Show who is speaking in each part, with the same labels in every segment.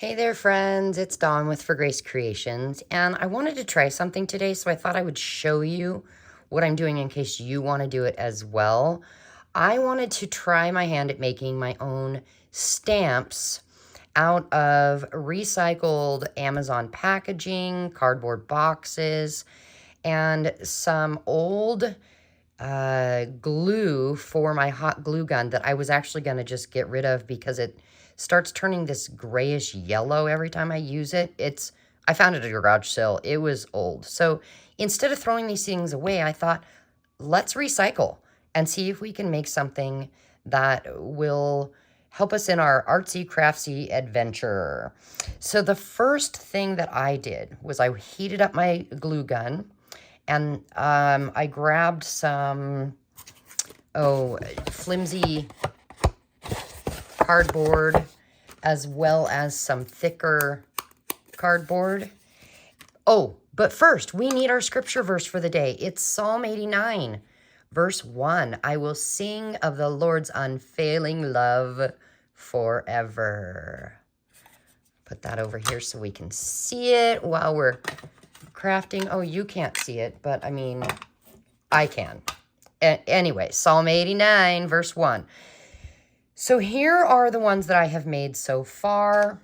Speaker 1: Hey there, friends. It's Dawn with For Grace Creations, and I wanted to try something today, so I thought I would show you what I'm doing in case you want to do it as well. I wanted to try my hand at making my own stamps out of recycled Amazon packaging, cardboard boxes, and some old glue for my hot glue gun that I was actually going to just get rid of because it starts turning this grayish yellow every time I use it. I found it at a garage sale. It was old. So instead of throwing these things away, I thought, let's recycle and see if we can make something that will help us in our artsy craftsy adventure. So the first thing that I did was I heated up my glue gun, and I grabbed some, flimsy cardboard as well as some thicker cardboard. Oh, but first, we need our scripture verse for the day. It's Psalm 89, verse 1. I will sing of the Lord's unfailing love forever. Put that over here so we can see it while we're crafting. Oh, you can't see it, but I mean, I can. Anyway, Psalm 89, verse 1. So here are the ones that I have made so far.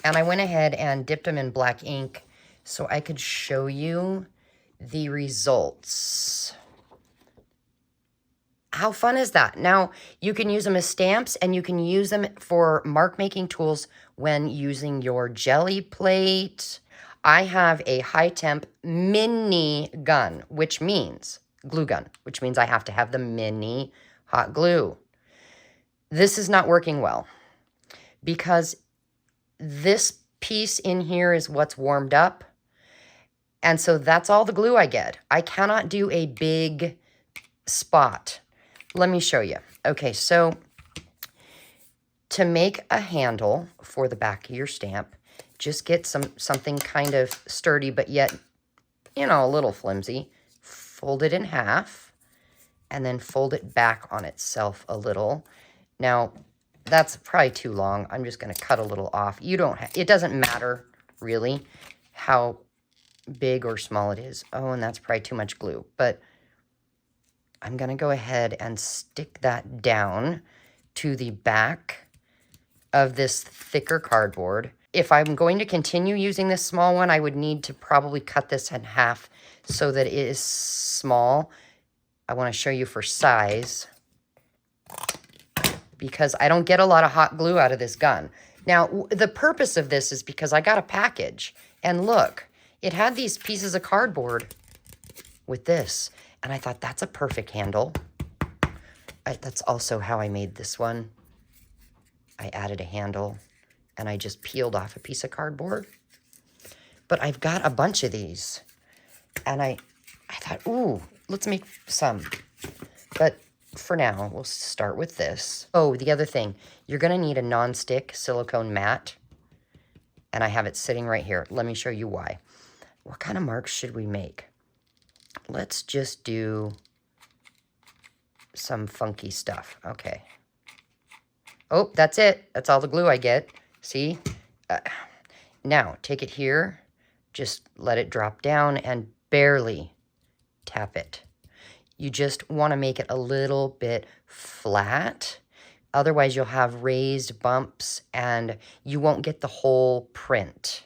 Speaker 1: And I went ahead and dipped them in black ink so I could show you the results. How fun is that? Now, you can use them as stamps, and you can use them for mark-making tools when using your jelly plate. I have a high-temp mini gun, which means glue gun, which means I have to have the mini hot glue. This is not working well because this piece in here is what's warmed up. And so that's all the glue I get. I cannot do a big spot. Let me show you. Okay, so to make a handle for the back of your stamp, just get something kind of sturdy, but yet, a little flimsy. Fold it in half, and then fold it back on itself a little. Now, that's probably too long. I'm just going to cut a little off. It doesn't matter, really, how big or small it is. Oh, and that's probably too much glue. But I'm going to go ahead and stick that down to the back of this thicker cardboard. If I'm going to continue using this small one, I would need to probably cut this in half so that it is small. I want to show you for size because I don't get a lot of hot glue out of this gun. Now, the purpose of this is because I got a package, and look, it had these pieces of cardboard with this, and I thought that's a perfect handle. That's also how I made this one. I added a handle, and I just peeled off a piece of cardboard. But I've got a bunch of these, and I thought, ooh, let's make some. But for now, we'll start with this. Oh, the other thing, you're going to need a non-stick silicone mat, and I have it sitting right here. Let me show you why. What kind of marks should we make? Let's just do some funky stuff. Okay. Oh, that's it. That's all the glue I get. See? Now, take it here. Just let it drop down and barely tap it. You just want to make it a little bit flat. Otherwise, you'll have raised bumps and you won't get the whole print.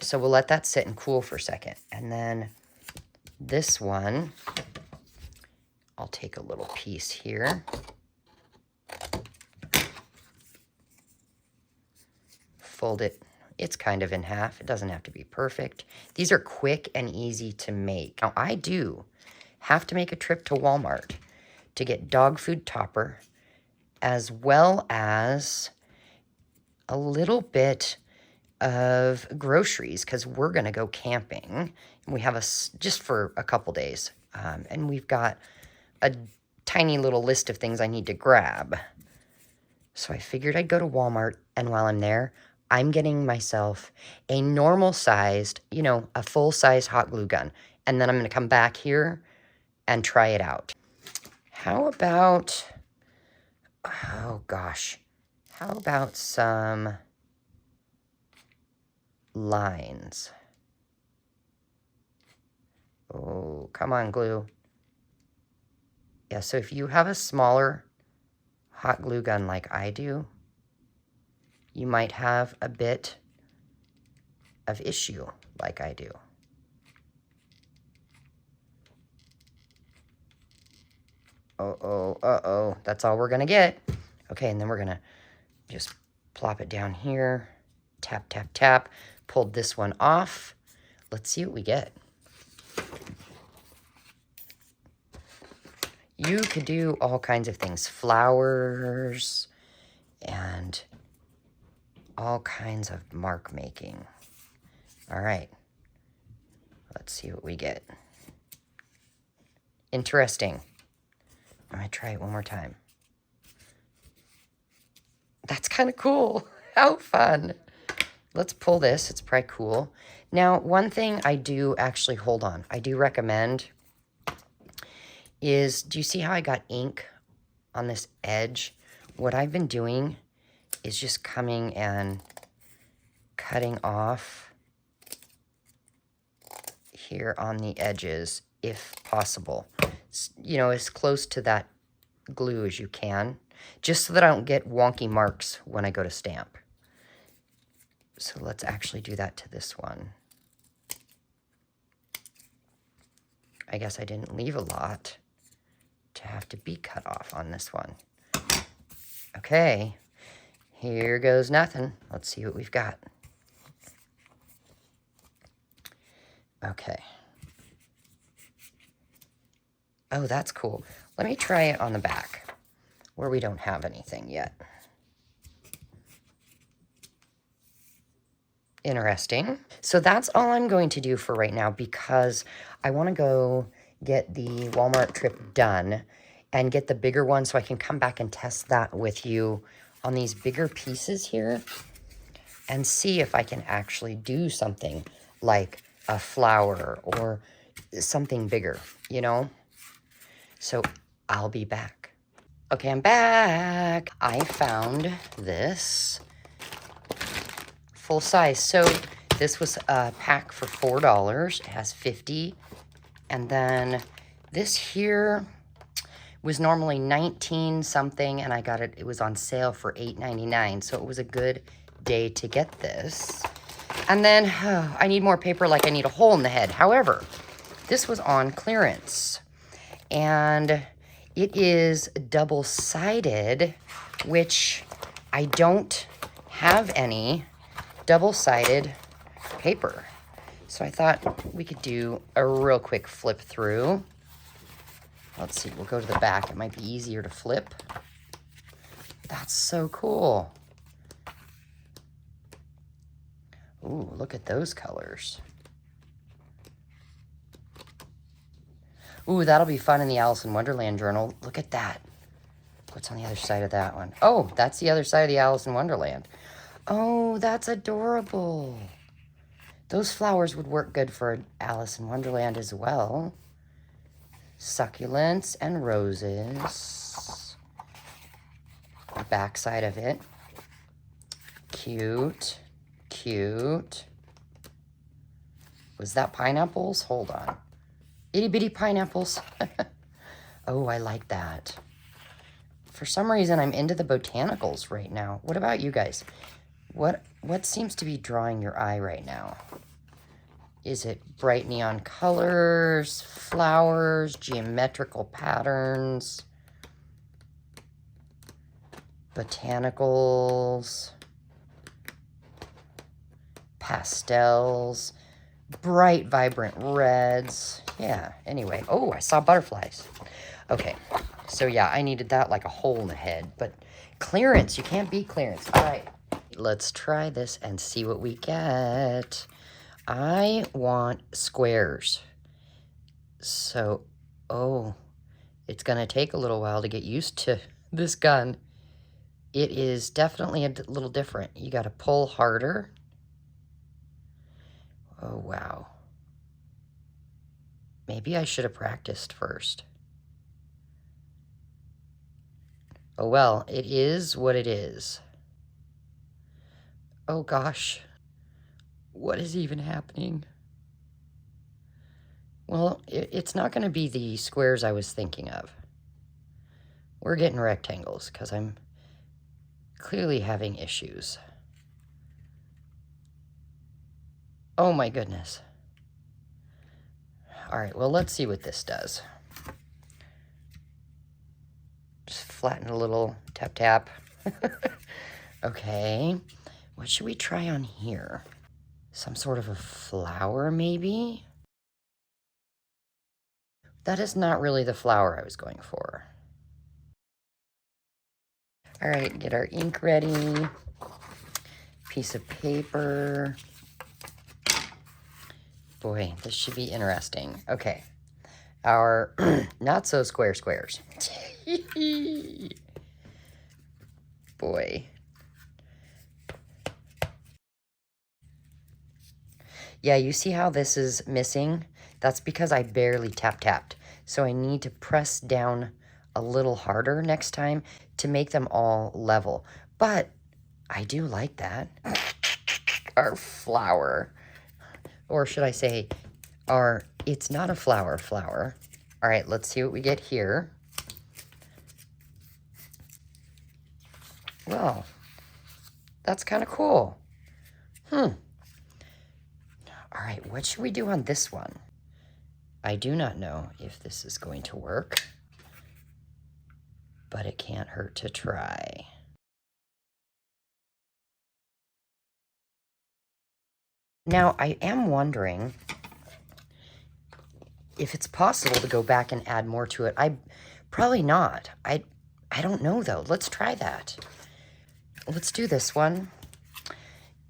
Speaker 1: So we'll let that sit and cool for a second. And then this one, I'll take a little piece here. Fold it. It's kind of in half. It doesn't have to be perfect. These are quick and easy to make. Now, I do have to make a trip to Walmart to get dog food topper, as well as a little bit of groceries, because we're going to go camping. We have just for a couple days, and we've got a tiny little list of things I need to grab. So I figured I'd go to Walmart, and while I'm there, I'm getting myself a normal-sized, a full-size hot glue gun. And then I'm going to come back here and try it out. How about, oh gosh, how about some lines. Oh, come on, glue. Yeah, so if you have a smaller hot glue gun like I do, you might have a bit of issue like I do. Uh-oh, uh-oh. That's all we're going to get. Okay, and then we're going to just plop it down here. Tap, tap, tap. Pulled this one off. Let's see what we get. You could do all kinds of things. Flowers and all kinds of mark making. All right. Let's see what we get. Interesting. I'm going to try it one more time. That's kind of cool. How fun. Let's pull this. It's probably cool. Now, one thing I do actually, hold on, I do recommend is, do you see how I got ink on this edge? What I've been doing is just coming and cutting off here on the edges, if possible. You know, as close to that glue as you can, just so that I don't get wonky marks when I go to stamp. So let's actually do that to this one. I guess I didn't leave a lot to have to be cut off on this one. Okay, here goes nothing. Let's see what we've got. Okay. Oh, that's cool. Let me try it on the back, where we don't have anything yet. Interesting. So that's all I'm going to do for right now, because I want to go get the Walmart trip done and get the bigger one so I can come back and test that with you on these bigger pieces here and see if I can actually do something like a flower or something bigger, you know? So I'll be back. Okay, I'm back. I found this full size. So this was a pack for $4. It has 50. And then this here was normally 19 something, and I got it, it was on sale for $8.99. So it was a good day to get this. And then I need more paper, like I need a hole in the head. However, this was on clearance, and it is double-sided, which I don't have any double-sided paper. So I thought we could do a real quick flip through. Let's see, we'll go to the back. It might be easier to flip. That's so cool. Ooh, look at those colors. Ooh, that'll be fun in the Alice in Wonderland journal. Look at that. What's on the other side of that one? Oh, that's the other side of the Alice in Wonderland. Oh, that's adorable. Those flowers would work good for Alice in Wonderland as well. Succulents and roses. The back side of it. Cute. Cute. Was that pineapples? Hold on. Itty bitty pineapples. Oh, I like that. For some reason, I'm into the botanicals right now. What about you guys? What seems to be drawing your eye right now? Is it bright neon colors, flowers, geometrical patterns, botanicals, pastels, bright, vibrant reds? Yeah, anyway. Oh, I saw butterflies. Okay, so yeah, I needed that like a hole in the head. But clearance, you can't beat clearance. All right, let's try this and see what we get. I want squares. So, oh, it's going to take a little while to get used to this gun. It is definitely a little different. You got to pull harder. Oh, wow. Maybe I should have practiced first. Oh, well, it is what it is. Oh, gosh. What is even happening? Well, it's not going to be the squares I was thinking of. We're getting rectangles because I'm clearly having issues. Oh my goodness. All right, well, let's see what this does. Just flatten a little, tap, tap. Okay, what should we try on here? Some sort of a flower, maybe? That is not really the flower I was going for. All right, get our ink ready. Piece of paper. Boy, this should be interesting. Okay, our not so square squares. Boy. Yeah, you see how this is missing? That's because I barely tapped. So I need to press down a little harder next time to make them all level. But I do like that. Our flower. Or should I say, it's not a flower. All right, let's see what we get here. Well, that's kind of cool. All right, what should we do on this one? I do not know if this is going to work, but it can't hurt to try. Now, I am wondering if it's possible to go back and add more to it. Probably not. I don't know, though. Let's try that. Let's do this one,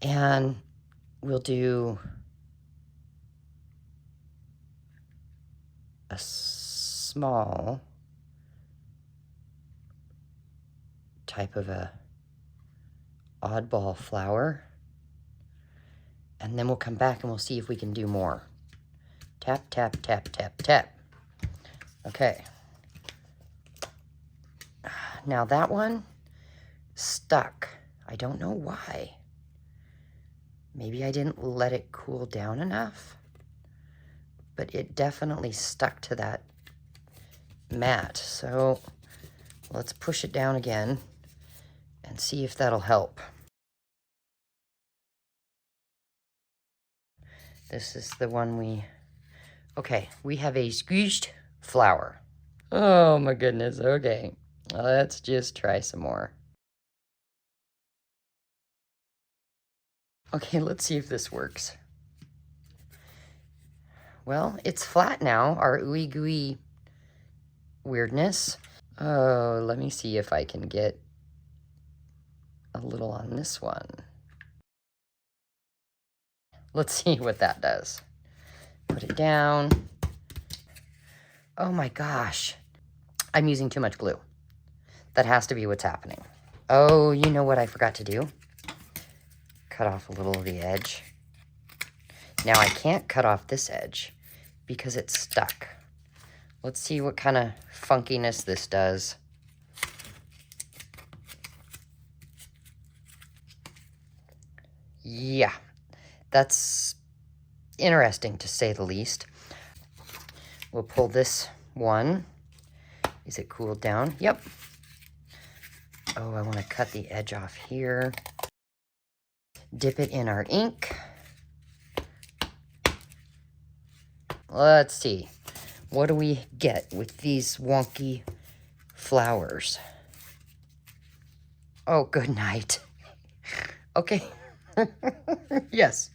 Speaker 1: and we'll do a small type of a oddball flower, and then we'll come back and we'll see if we can do more. Tap, tap, tap, tap, tap. Okay. Now that one stuck. I don't know why. Maybe I didn't let it cool down enough, but it definitely stuck to that mat. So let's push it down again and see if that'll help. This is the one okay, we have a squished flower. Oh my goodness, okay. Let's just try some more. Okay, let's see if this works. Well, it's flat now, our ooey gooey weirdness. Oh, let me see if I can get a little on this one. Let's see what that does. Put it down. Oh my gosh. I'm using too much glue. That has to be what's happening. Oh, you know what I forgot to do? Cut off a little of the edge. Now I can't cut off this edge because it's stuck. Let's see what kind of funkiness this does. Yeah, that's interesting to say the least. We'll pull this one. Is it cooled down? Yep. Oh, I want to cut the edge off here. Dip it in our ink. Let's see. What do we get with these wonky flowers? Oh, good night. Okay. Yes.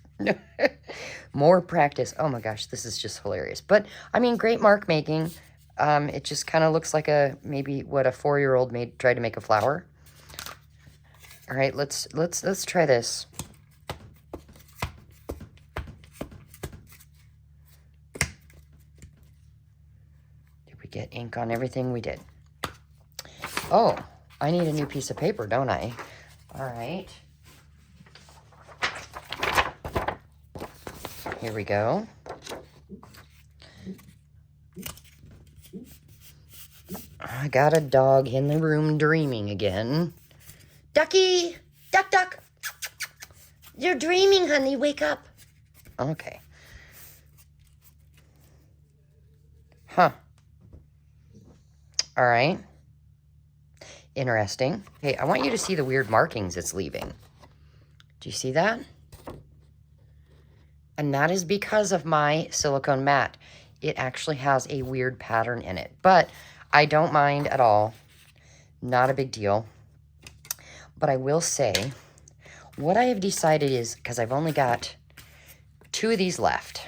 Speaker 1: More practice. Oh my gosh, this is just hilarious. But I mean, great mark making. It just kind of looks like maybe what a 4-year-old tried to make a flower. All right, let's try this. Did we get ink on everything? We did. Oh, I need a new piece of paper, don't I? All right. Here we go. I got a dog in the room dreaming again. Ducky! Duck, duck! You're dreaming, honey. Wake up. Okay. Huh. All right. Interesting. Hey, I want you to see the weird markings it's leaving. Do you see that? And that is because of my silicone mat. It actually has a weird pattern in it, but I don't mind at all. Not a big deal. But I will say, what I have decided is, because I've only got 2 of these left,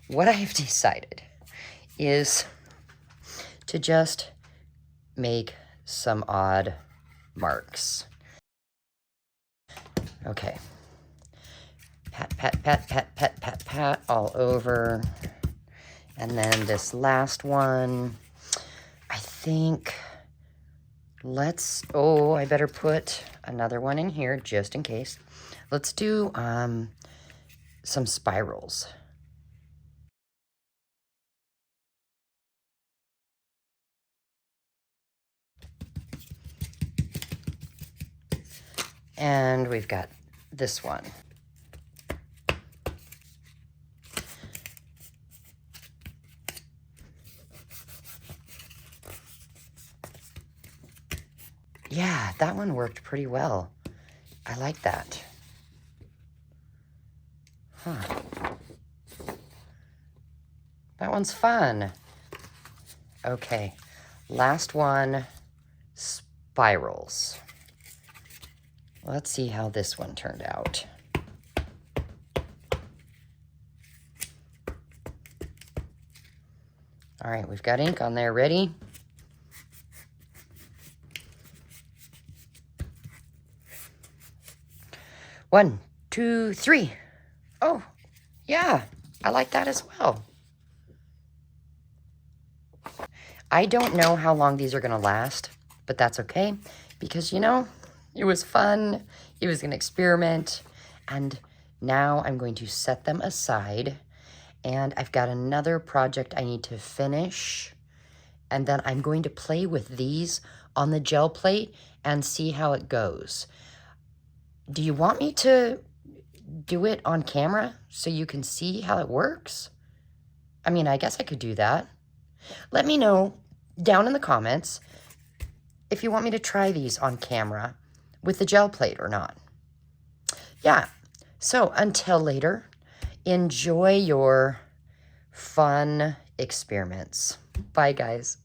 Speaker 1: what I have decided is to just make some odd marks. Okay. Pat, pat, pat, pat, pat, pat, pat all over. And then this last one, I think, oh, I better put another one in here just in case. Let's do some spirals. And we've got this one. Yeah, that one worked pretty well. I like that. Huh. That one's fun. Okay, last one, spirals. Let's see how this one turned out. All right, we've got ink on there, ready? One, two, three. Oh, yeah, I like that as well. I don't know how long these are gonna last, but that's okay, because you know, it was fun, it was an experiment, and now I'm going to set them aside, and I've got another project I need to finish, and then I'm going to play with these on the gel plate and see how it goes. Do you want me to do it on camera so you can see how it works? I mean, I guess I could do that. Let me know down in the comments if you want me to try these on camera with the gel plate or not. Yeah, so until later, enjoy your fun experiments. Bye, guys.